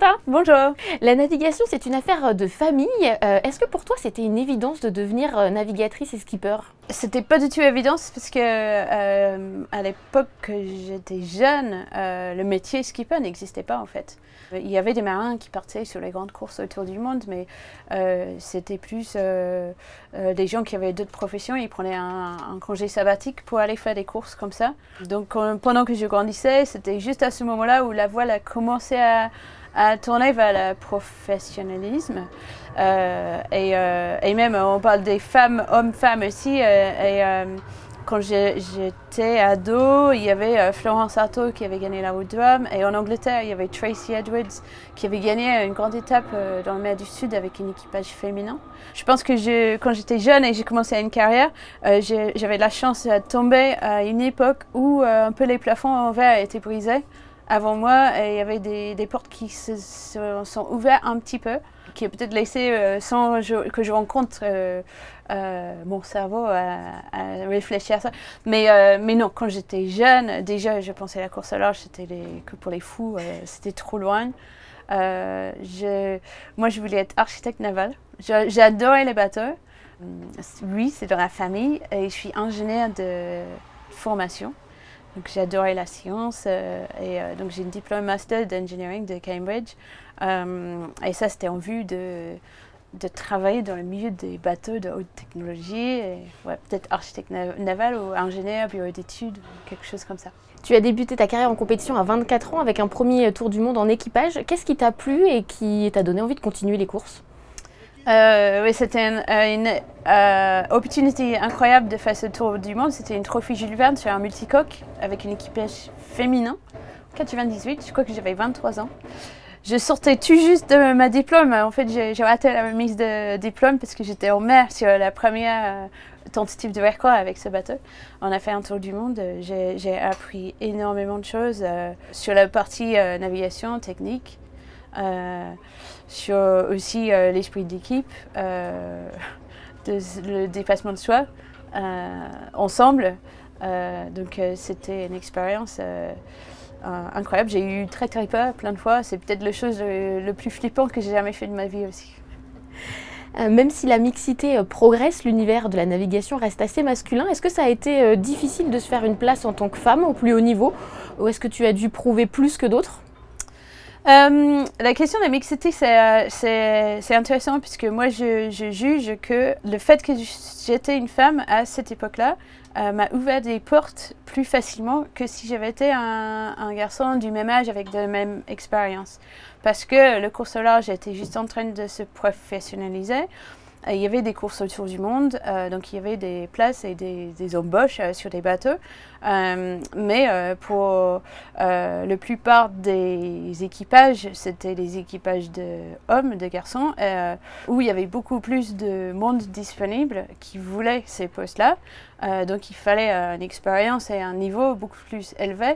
Valentin. Bonjour. La navigation, c'est une affaire de famille. Est-ce que pour toi, c'était une évidence de devenir navigatrice et skipper? C'était pas du tout évident parce que à l'époque que j'étais jeune, le métier skipper n'existait pas en fait. Il y avait des marins qui partaient sur les grandes courses autour du monde, mais c'était plus des gens qui avaient d'autres professions. Ils prenaient un congé sabbatique pour aller faire des courses comme ça. Donc pendant que je grandissais, c'était juste à ce moment-là où la voile a commencé à tourner vers le professionnalisme. Et même, on parle des femmes, hommes-femmes aussi. Quand j'étais ado, il y avait Florence Artaud qui avait gagné la Route de Rome. Et en Angleterre, il y avait Tracy Edwards qui avait gagné une grande étape dans la mer du Sud avec un équipage féminin. Je pense que quand j'étais jeune et j'ai commencé une carrière, j'avais la chance de tomber à une époque où un peu les plafonds en verre étaient brisés. Avant moi, il y avait des portes qui se sont ouvertes un petit peu, qui a peut-être laissé, sans que je rencontre mon cerveau à réfléchir à ça. Mais non, quand j'étais jeune, déjà je pensais à la course au large, c'était que pour les fous, c'était trop loin. Moi, je voulais être architecte naval. J'adorais les bateaux. Oui, c'est dans la famille et je suis ingénieure de formation. Donc j'adorais la science donc j'ai un diplôme master d'engineering de Cambridge et ça c'était en vue de travailler dans le milieu des bateaux de haute technologie, et ouais, peut-être architecte naval ou ingénieur, bureau d'études, quelque chose comme ça. Tu as débuté ta carrière en compétition à 24 ans avec un premier tour du monde en équipage. Qu'est-ce qui t'a plu et qui t'a donné envie de continuer les courses? Oui, c'était une opportunité incroyable de faire ce tour du monde. C'était une trophée Jules Verne sur un multicoque avec un équipage féminin. 98, je crois que j'avais 23 ans. Je sortais tout juste de ma diplôme. En fait, j'ai raté la remise de diplôme parce que j'étais en mer sur la première tentative de Vercors avec ce bateau. On a fait un tour du monde. J'ai appris énormément de choses sur la partie navigation technique. Sur aussi l'esprit d'équipe, le dépassement de soi, ensemble. Donc c'était une expérience incroyable. J'ai eu très peur plein de fois. C'est peut-être la chose le plus flippant que j'ai jamais fait de ma vie aussi. Même si la mixité progresse, l'univers de la navigation reste assez masculin. Est-ce que ça a été difficile de se faire une place en tant que femme au plus haut niveau, ou est-ce que tu as dû prouver plus que d'autres? La question de la mixité, c'est intéressant puisque moi je juge que le fait que j'étais une femme à cette époque-là m'a ouvert des portes plus facilement que si j'avais été un garçon du même âge avec de la même expérience. Parce que le course au large était juste en train de se professionnaliser. Il y avait des courses autour du monde, donc il y avait des places et des embauches sur des bateaux. Mais pour la plupart des équipages, c'était des équipages d'hommes, de garçons, où il y avait beaucoup plus de monde disponible qui voulait ces postes-là. Donc il fallait une expérience et un niveau beaucoup plus élevé.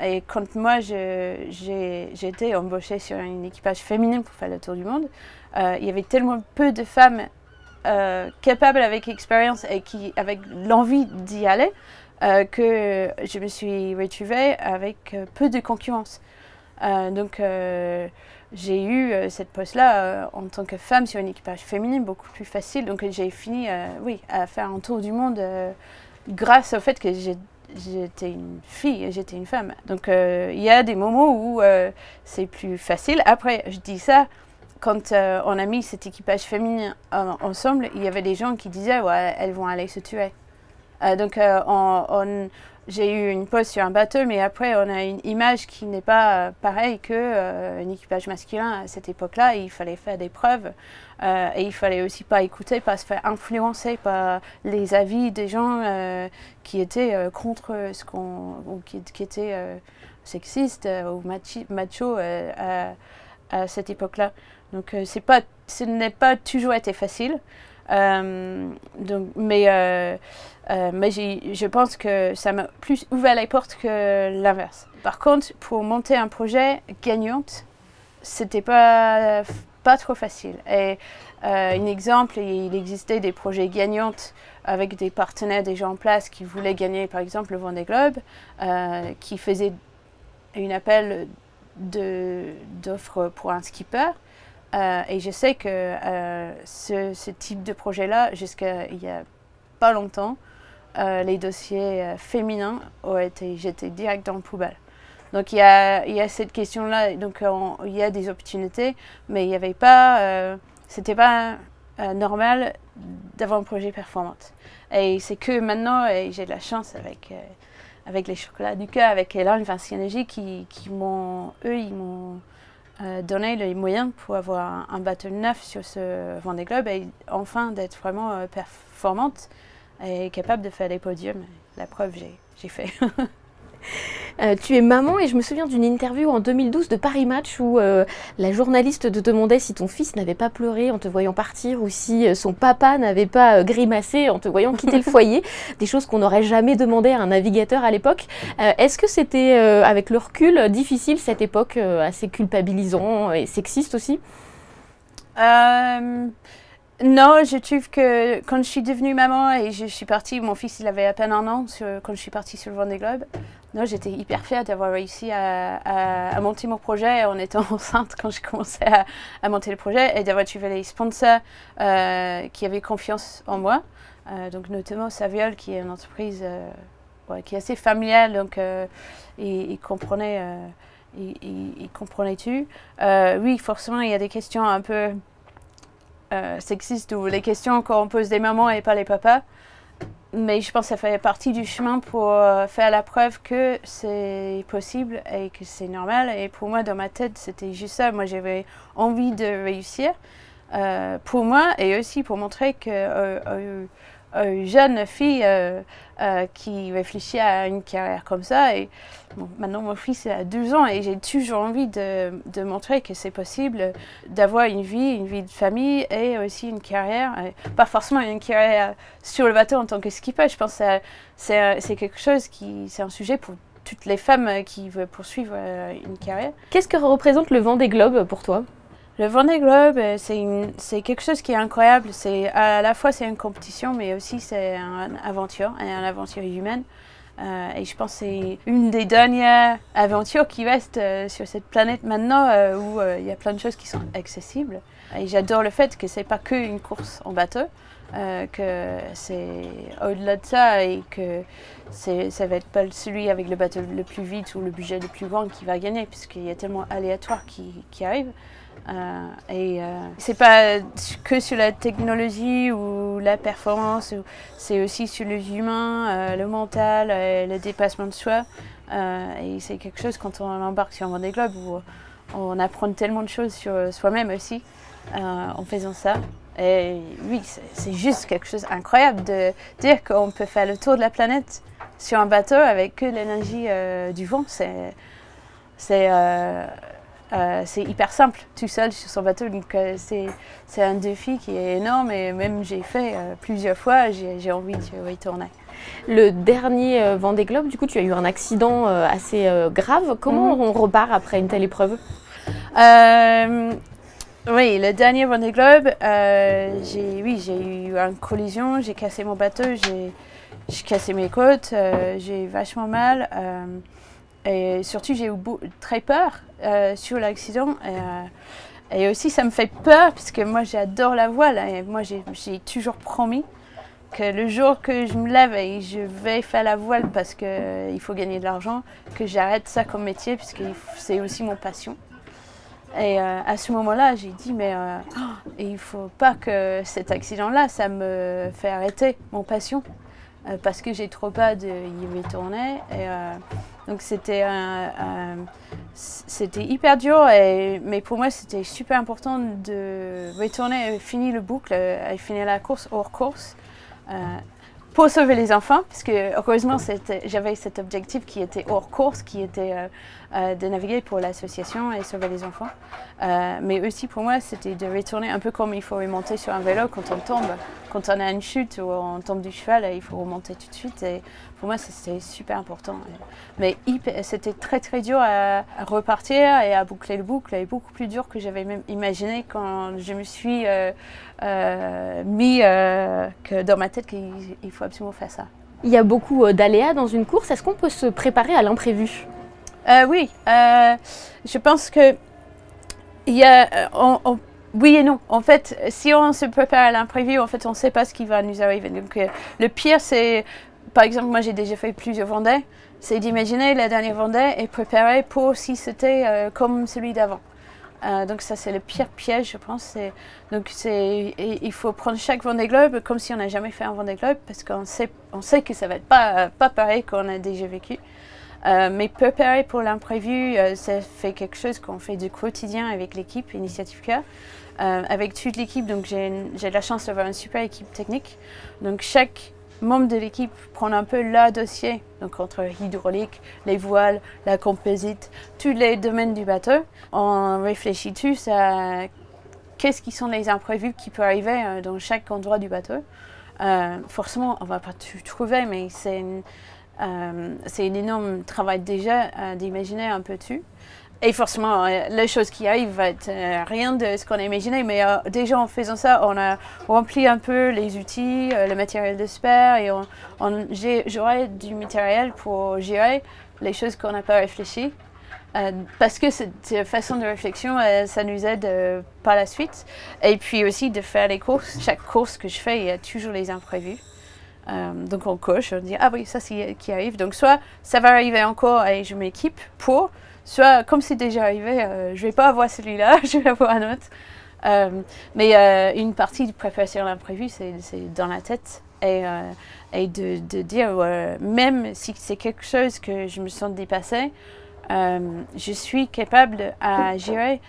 Et quand moi j'ai été embauchée sur un équipage féminin pour faire le tour du monde, il y avait tellement peu de femmes capables avec expérience et avec l'envie d'y aller que je me suis retrouvée avec peu de concurrence. Donc j'ai eu cette poste-là en tant que femme sur un équipage féminin beaucoup plus facile. Donc j'ai fini à faire un tour du monde grâce au fait que j'étais une fille et j'étais une femme. Donc il y a des moments où c'est plus facile. Après, je dis ça, quand on a mis cet équipage féminin ensemble, il y avait des gens qui disaient ouais, elles vont aller se tuer. Donc j'ai eu une pause sur un bateau, mais après on a une image qui n'est pas pareille qu'un équipage masculin à cette époque-là. Il fallait faire des preuves et il fallait aussi pas écouter, pas se faire influencer par les avis des gens qui étaient contre ou qui étaient sexistes ou macho à cette époque-là. Donc ce n'est pas toujours été facile. Mais je pense que ça m'a plus ouvert les portes que l'inverse. Par contre, pour monter un projet gagnant, c'était pas trop facile. Et un exemple, il existait des projets gagnants avec des partenaires déjà en place qui voulaient gagner, par exemple, le Vendée Globe, qui faisaient un appel d'offres pour un skipper. Et je sais que ce type de projet-là, jusqu'à il n'y a pas longtemps, les dossiers féminins ont été jetés direct dans le poubelle. Donc il y a cette question-là, donc il y a des opportunités, mais il n'y avait pas, c'était pas normal d'avoir un projet performant. Et c'est que maintenant, et j'ai de la chance avec les chocolats du cœur, avec Elan Vinci Énergie, qui m'ont donné les moyens pour avoir un bateau neuf sur ce Vendée Globe et enfin d'être vraiment performante et capable de faire des podiums. La preuve, j'ai fait. Tu es maman et je me souviens d'une interview en 2012 de Paris Match où la journaliste te demandait si ton fils n'avait pas pleuré en te voyant partir ou si son papa n'avait pas grimacé en te voyant quitter le foyer, des choses qu'on n'aurait jamais demandé à un navigateur à l'époque. Est-ce que c'était, avec le recul, difficile cette époque assez culpabilisant et sexiste aussi? Non, je trouve que quand je suis devenue maman et je suis partie, mon fils il avait à peine 1 an quand je suis partie sur le Vendée Globe. Non, j'étais hyper fière d'avoir réussi à monter mon projet en étant enceinte quand j'ai commencé à monter le projet et d'avoir trouvé les sponsors qui avaient confiance en moi. Donc notamment Saviol qui est une entreprise qui est assez familiale, donc il comprenait tout. Oui, forcément il y a des questions un peu sexistes ou les questions qu'on pose des mamans et pas les papas. Mais je pense que ça fait partie du chemin pour faire la preuve que c'est possible et que c'est normal. Et pour moi, dans ma tête, c'était juste ça. Moi, j'avais envie de réussir pour moi et aussi pour montrer que jeune fille qui réfléchit à une carrière comme ça. Et bon, maintenant, mon fils a 12 ans et j'ai toujours envie de montrer que c'est possible d'avoir une vie de famille et aussi une carrière. Pas forcément une carrière sur le bateau en tant que skipper. Je pense que c'est quelque chose c'est un sujet pour toutes les femmes qui veulent poursuivre une carrière. Qu'est-ce que représente le Vendée Globe pour toi ? Le Vendée Globe, c'est quelque chose qui est incroyable. À la fois c'est une compétition, mais aussi c'est une aventure humaine. Et je pense que c'est une des dernières aventures qui restent sur cette planète maintenant où il y a plein de choses qui sont accessibles. Et j'adore le fait que c'est pas qu'une course en bateau, que c'est au-delà de ça et que ça va être pas celui avec le bateau le plus vite ou le budget le plus grand qui va gagner, puisqu'il y a tellement aléatoires qui arrivent. C'est pas que sur la technologie ou la performance, c'est aussi sur les humains, le mental, le dépassement de soi. Et c'est quelque chose quand on embarque sur un Vendée Globe où on apprend tellement de choses sur soi-même aussi en faisant ça. Et oui, c'est juste quelque chose d'incroyable de dire qu'on peut faire le tour de la planète sur un bateau avec que l'énergie du vent. C'est hyper simple, tout seul sur son bateau, donc c'est un défi qui est énorme et même j'ai fait plusieurs fois, j'ai envie de retourner. Le dernier Vendée Globe, du coup tu as eu un accident assez grave, comment on repart après une telle épreuve? Oui, le dernier Vendée Globe, j'ai eu une collision, j'ai cassé mon bateau, j'ai cassé mes côtes, j'ai vachement mal. Et surtout, j'ai eu très peur sur l'accident. Et aussi, ça me fait peur parce que moi, j'adore la voile. Et moi, j'ai toujours promis que le jour que je me lève et je vais faire la voile parce qu'il faut gagner de l'argent, que j'arrête ça comme métier puisque c'est aussi mon passion. Et à ce moment-là, j'ai dit, mais il ne faut pas que cet accident-là, ça me fait arrêter mon passion. Parce que j'ai trop peur d'y retourner. Donc c'était hyper dur, mais pour moi c'était super important de retourner et finir le boucle, et finir la course hors course. Pour sauver les enfants, parce que heureusement j'avais cet objectif qui était hors course, qui était de naviguer pour l'association et sauver les enfants. Mais aussi pour moi c'était de retourner un peu comme il faut remonter sur un vélo quand on tombe. Quand on a une chute ou on tombe du cheval, il faut remonter tout de suite. Et pour moi c'était super important. Mais c'était très très dur à repartir et à boucler le boucle, et beaucoup plus dur que j'avais même imaginé quand je me suis mis que dans ma tête qu'il faut absolument faire ça. Il y a beaucoup d'aléas dans une course. Est-ce qu'on peut se préparer à l'imprévu? Oui, je pense que il y a, oui et non. En fait, si on se prépare à l'imprévu, en fait, on ne sait pas ce qui va nous arriver. Donc, le pire, c'est, par exemple, moi, j'ai déjà fait plusieurs Vendées, c'est d'imaginer la dernière Vendée et préparer pour si c'était comme celui d'avant. Donc ça, c'est le pire piège, je pense. Donc il faut prendre chaque Vendée Globe comme si on n'a jamais fait un Vendée Globe, parce qu'on sait que ça va être pas pareil qu'on a déjà vécu. Mais préparer pour l'imprévu, ça fait quelque chose qu'on fait du quotidien avec l'équipe Initiative K. Avec toute l'équipe, donc j'ai la chance d'avoir une super équipe technique. Donc chaque membre de l'équipe prend un peu leur dossier, donc entre hydraulique, les voiles, la composite, tous les domaines du bateau. On réfléchit tous à qu'est-ce qui sont les imprévus qui peuvent arriver dans chaque endroit du bateau. Forcément, on ne va pas tout trouver, mais c'est un énorme travail déjà d'imaginer un peu tout. Et forcément, les choses qui arrivent vont être rien de ce qu'on a imaginé, mais déjà en faisant ça, on a rempli un peu les outils, le matériel de spare, et j'aurai du matériel pour gérer les choses qu'on n'a pas réfléchi. Parce que cette façon de réflexion, ça nous aide par la suite. Et puis aussi de faire les courses. Chaque course que je fais, il y a toujours les imprévus. Donc on coche, on dit ah oui, ça c'est qui arrive. Donc soit ça va arriver encore et je m'équipe pour, soit comme c'est déjà arrivé, je vais pas avoir celui-là, je vais avoir un autre. Mais une partie de préparation à l'imprévu, c'est dans la tête et de dire même si c'est quelque chose que je me sens dépassée, je suis capable à gérer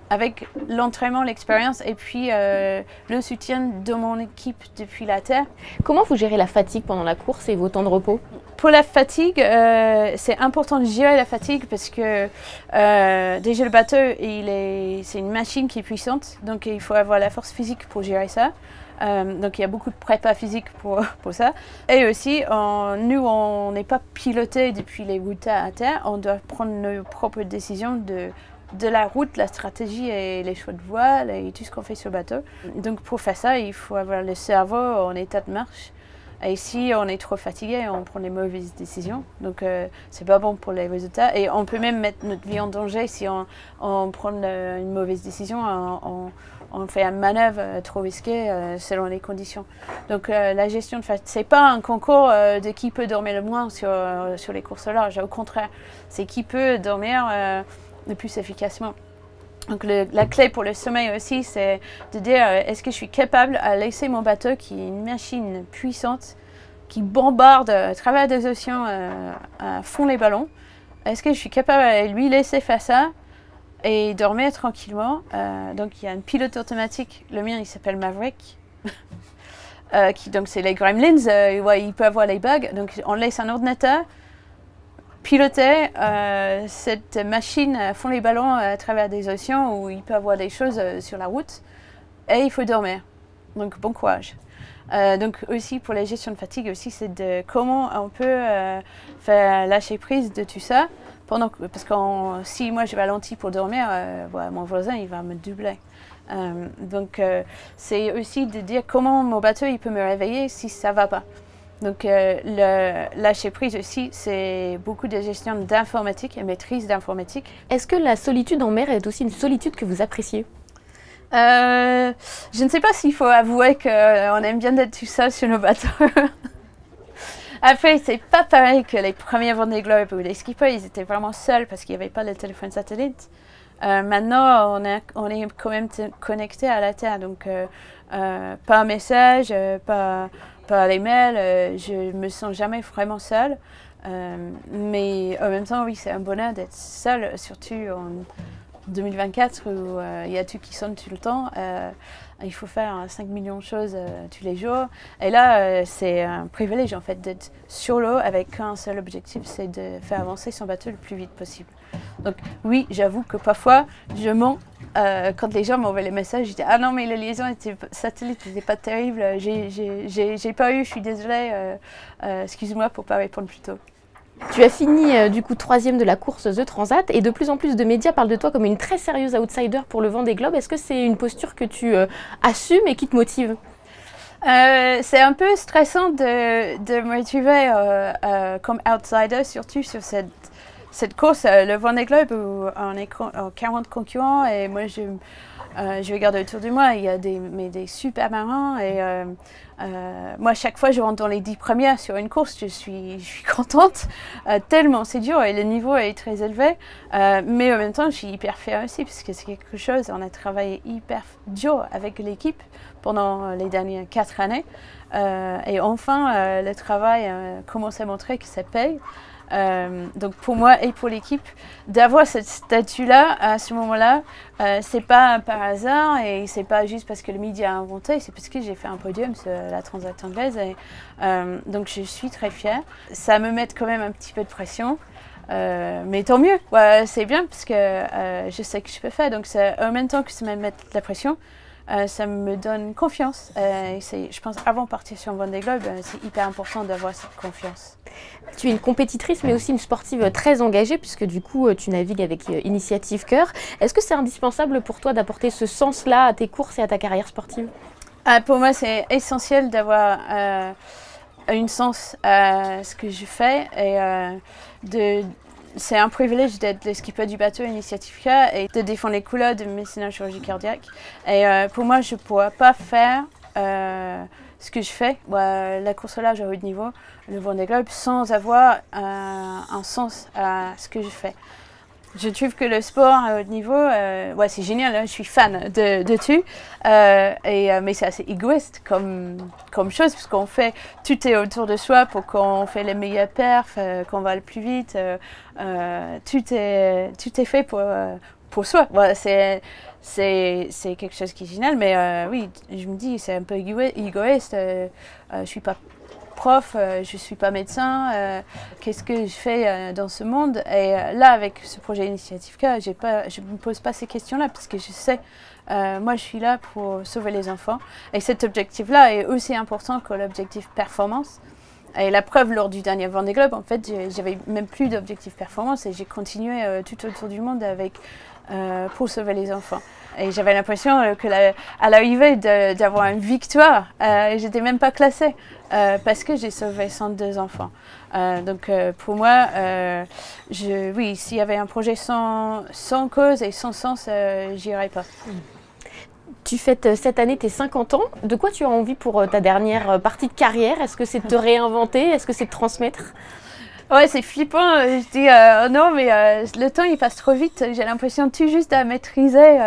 avec l'entraînement, l'expérience et puis le soutien de mon équipe depuis la Terre. Comment vous gérez la fatigue pendant la course et vos temps de repos? Pour la fatigue, c'est important de gérer la fatigue parce que déjà le bateau, c'est une machine qui est puissante, donc il faut avoir la force physique pour gérer ça. Donc il y a beaucoup de prépa physique pour ça. Et aussi, nous, on n'est pas piloté depuis les routes à terre, on doit prendre nos propres décisions de la route, la stratégie et les choix de voile et tout ce qu'on fait sur le bateau. Donc pour faire ça, il faut avoir le cerveau en état de marche. Et si on est trop fatigué, on prend les mauvaises décisions. Donc c'est pas bon pour les résultats. Et on peut même mettre notre vie en danger si on prend une mauvaise décision. On fait une manœuvre trop risquée selon les conditions. Donc la gestion de fatigue, c'est pas un concours de qui peut dormir le moins sur les courses larges. Au contraire, c'est qui peut dormir le plus efficacement. Donc la clé pour le sommeil aussi, c'est de dire est-ce que je suis capable à laisser mon bateau, qui est une machine puissante, qui bombarde à travers des océans à fond les ballons, est-ce que je suis capable à lui laisser faire ça et dormir tranquillement. Donc il y a un pilote automatique, le mien il s'appelle Maverick, donc c'est les Gremlins, il peut avoir les bugs, donc on laisse un ordinateur piloter cette machine à fond les ballons à travers des océans où il peut avoir des choses sur la route et il faut dormir. Donc bon courage. Donc aussi pour la gestion de fatigue aussi, c'est de comment on peut faire lâcher prise de tout ça parce que si moi je ralentis pour dormir, mon voisin il va me doubler. Donc c'est aussi de dire comment mon bateau il peut me réveiller si ça va pas. Donc le lâcher prise aussi, c'est beaucoup de gestion d'informatique et maîtrise d'informatique. Est-ce que la solitude en mer est aussi une solitude que vous appréciez? Je ne sais pas s'il faut avouer qu'on aime bien d'être tout seul sur nos bateaux. Après, c'est pas pareil que les premiers Vendée Globe où les skippers ils étaient vraiment seuls parce qu'il n'y avait pas le téléphone satellite. Maintenant, on est quand même connecté à la Terre, donc pas un message, pas les mails, je me sens jamais vraiment seule. Mais en même temps, oui, c'est un bonheur d'être seule, surtout en 2024 où il y a tout qui sonne tout le temps. Il faut faire 5 millions de choses tous les jours. Et là, c'est un privilège en fait d'être sur l'eau avec un seul objectif, c'est de faire avancer son bateau le plus vite possible. Donc oui, j'avoue que parfois, je mens. Quand les gens m'envoient les messages, je dis « Ah non, mais la liaison satellite n'était pas terrible, j'ai pas eu, je suis désolée, excuse-moi pour pas répondre plus tôt. » Tu as fini du coup 3e de la course The Transat et de plus en plus de médias parlent de toi comme une très sérieuse outsider pour le Vendée Globe. Est-ce que c'est une posture que tu assumes et qui te motive? C'est un peu stressant de me retrouver comme outsider, surtout sur cette course, le Vendée Globe, où on est 40 concurrents et moi je regarde autour de moi, il y a des super marins et moi chaque fois je rentre dans les 10 premières sur une course, je suis contente, tellement c'est dur et le niveau est très élevé, mais en même temps je suis hyper fière aussi parce que c'est quelque chose, on a travaillé hyper dur avec l'équipe pendant les dernières 4 années et enfin le travail commence à montrer que ça paye. Donc pour moi et pour l'équipe, d'avoir cette statue-là à ce moment-là, c'est pas par hasard et c'est pas juste parce que le média a inventé, c'est parce que j'ai fait un podium sur la Transat anglaise et donc je suis très fière. Ça me met quand même un petit peu de pression. Mais tant mieux, ouais, c'est bien parce que je sais que je peux faire, donc en même temps que ça me met de la pression, ça me donne confiance. Je pense avant de partir sur un Vendée Globe, c'est hyper important d'avoir cette confiance. Tu es une compétitrice mais aussi une sportive très engagée puisque du coup tu navigues avec Initiative Cœur. Est-ce que c'est indispensable pour toi d'apporter ce sens-là à tes courses et à ta carrière sportive? Pour moi c'est essentiel d'avoir un sens à ce que je fais et c'est un privilège d'être le skipper du bateau Initiative Cœur et de défendre les couleurs de médecine en chirurgie cardiaque. Et pour moi, je ne pourrais pas faire ce que je fais, la course au large à haut niveau, le Vendée Globe, sans avoir un sens à ce que je fais. Je trouve que le sport à haut niveau, c'est génial, hein, je suis fan de tout, mais c'est assez égoïste comme chose, parce qu'on fait, tout est autour de soi pour qu'on fait les meilleures perfs, qu'on va le plus vite, tout est fait pour soi. Voilà, c'est quelque chose qui est génial, mais oui, je me dis, c'est un peu égoïste, je suis pas prof, je ne suis pas médecin, qu'est-ce que je fais dans ce monde? Et là, avec ce projet Initiative Cœur, je ne me pose pas ces questions-là parce que je sais, moi je suis là pour sauver les enfants. Et cet objectif-là est aussi important que l'objectif performance. Et la preuve, lors du dernier Vendée Globe, en fait, j'avais même plus d'objectif performance et j'ai continué tout autour du monde pour sauver les enfants. Et j'avais l'impression à l'arrivée d'avoir une victoire, et j'étais même pas classée parce que j'ai sauvé 102 enfants. Donc pour moi, oui, s'il y avait un projet sans cause et sans sens, j'irais pas. Tu fêtes cette année tes 50 ans. De quoi tu as envie pour ta dernière partie de carrière? Est-ce que c'est de te réinventer? Est-ce que c'est de transmettre? Ouais, c'est flippant. Je dis non, mais le temps il passe trop vite. J'ai l'impression tout juste à maîtriser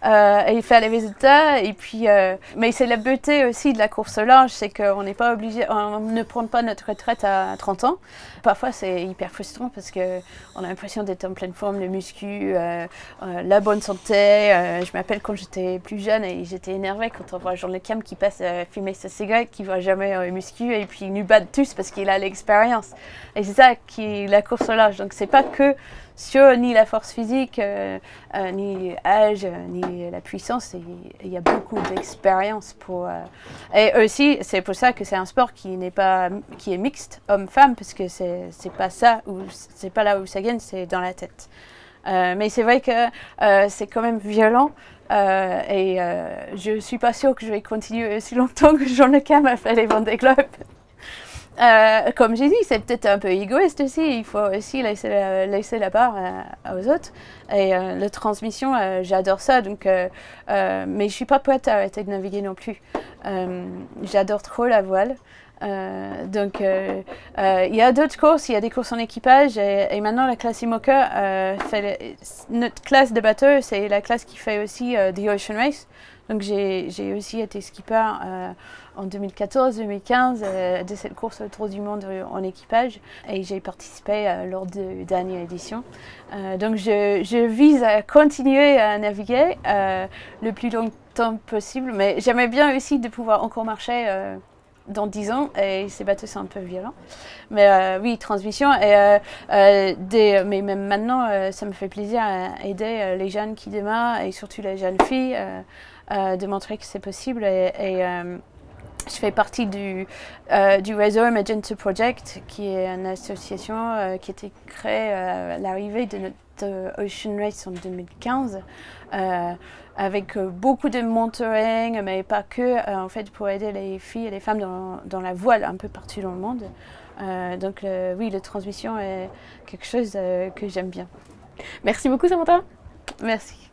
et faire les résultats. Et puis, mais c'est la beauté aussi de la course au large, c'est qu'on n'est pas obligé, on ne prend pas notre retraite à 30 ans. Parfois, c'est hyper frustrant parce que on a l'impression d'être en pleine forme, le muscu, la bonne santé. Je me rappelle quand j'étais plus jeune et j'étais énervée quand on voit Jean Le Cam qui passe fumer sa cigarette, qui voit jamais muscu et puis ils nous battent tous parce qu'il a l'expérience. Et c'est ça qui est la course au large. Donc c'est pas que sur ni la force physique, ni l'âge, ni la puissance. Il y a beaucoup d'expérience et aussi, c'est pour ça que c'est un sport qui est mixte, homme-femme, parce que c'est pas là où ça gagne, c'est dans la tête. Mais c'est vrai que c'est quand même violent. Et je suis pas sûre que je vais continuer aussi longtemps que Jean Le Cam a fait les Vendée Globe. Comme j'ai dit, c'est peut-être un peu égoïste aussi, il faut aussi laisser la part aux autres. Et la transmission, j'adore ça, donc, mais je ne suis pas prête à arrêter de naviguer non plus. J'adore trop la voile. Donc il y a d'autres courses, il y a des courses en équipage et maintenant la classe IMOCA notre classe de bateau, c'est la classe qui fait aussi The Ocean Race. Donc j'ai aussi été skipper en 2014-2015 de cette course autour du monde en équipage et j'ai participé lors de la dernière édition. Donc je vise à continuer à naviguer le plus longtemps possible, mais j'aimerais bien aussi de pouvoir encore marcher dans 10 ans et ces bateaux sont un peu violents. Mais oui, transmission. Mais même maintenant, ça me fait plaisir à aider les jeunes qui démarrent et surtout les jeunes filles de montrer que c'est possible. je fais partie du réseau Magenta Project, qui est une association qui a été créée à l'arrivée de notre Ocean Race en 2015, avec beaucoup de mentoring, mais pas que, en fait, pour aider les filles et les femmes dans la voile un peu partout dans le monde. Donc oui, la transmission est quelque chose que j'aime bien. Merci beaucoup, Samantha. Merci.